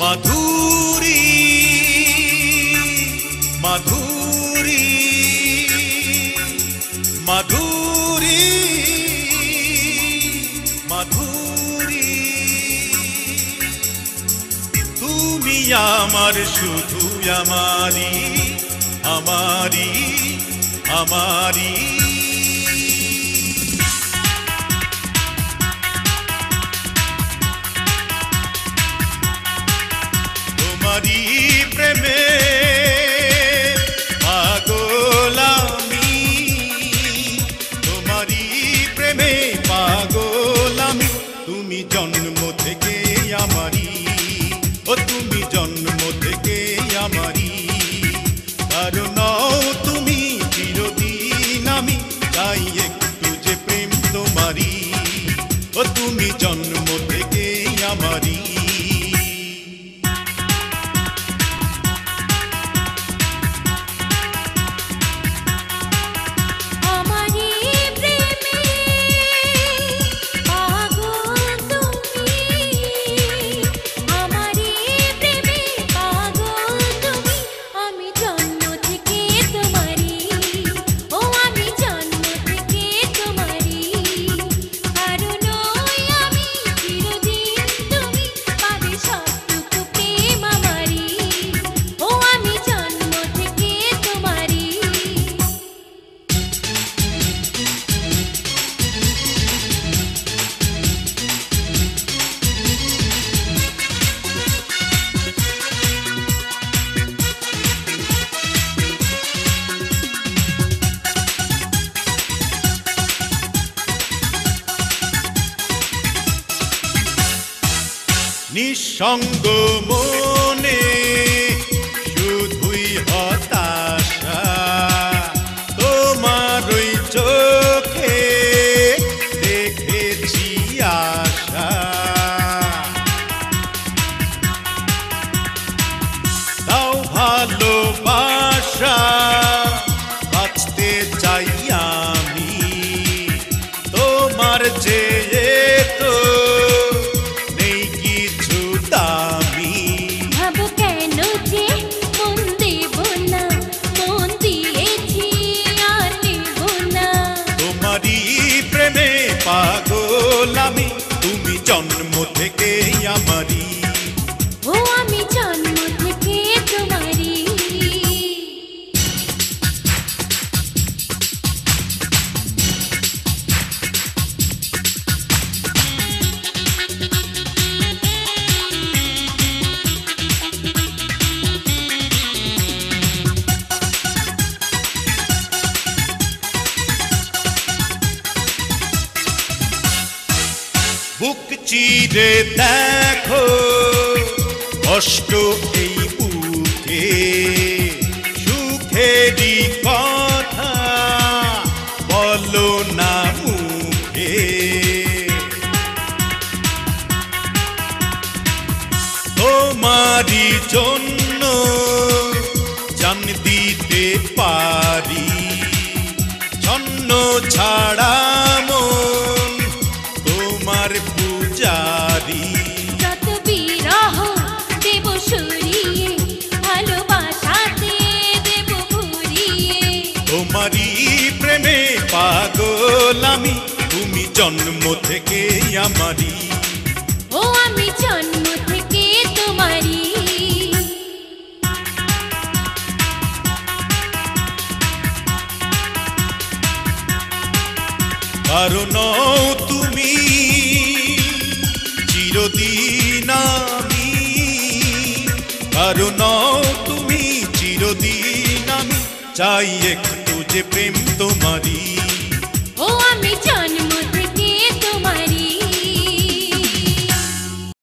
মাধুরী মাধুরী মাধুরী মাধুরী তুমি আমার শুধু আমারি আমারি আমারি তোমারি প্রেমে পাগল আমি তোমারি প্রেমে পাগল আমি তুমি জন্ম থেকে আমারি ও তুমি জন্ম থেকে আমারি কারণ তুমি চিরদিন আমি তাই একটু যে প্রেম তোমারি ও তুমি জন্ম থেকে আমারি নিঃসঙ্গ মনে শুধুই হতাশা তোমার ওই চোখে দেখেছি আশা তাও ভালোবাসা বাঁচতে চাই আমি তোমার চেয়ে তো পাগল আমি তুমি জন্ম থেকে আমারি ও আমি জন্ম থেকে তোমারি বুক চিরে দেখো কষ্ট এই বুকে সুখেরই কথা বলো না মুখে তোমারই জন্য জান দিতে পারি জন্য ছাড়া মন তোমার পূজারি যত বিরহ দেব সরিয়ে ভালোবাসাতে দেব ভরিয়ে তোমারই প্রেমে পাগল আমি তুমি জন্ম থেকে আমারি ও আমি জন্ম থেকে তোমারি কারণ তুমি চিরদিন আমি কারণ তুমি চিরদিন আমি চাই একটু যে প্রেম তোমারি।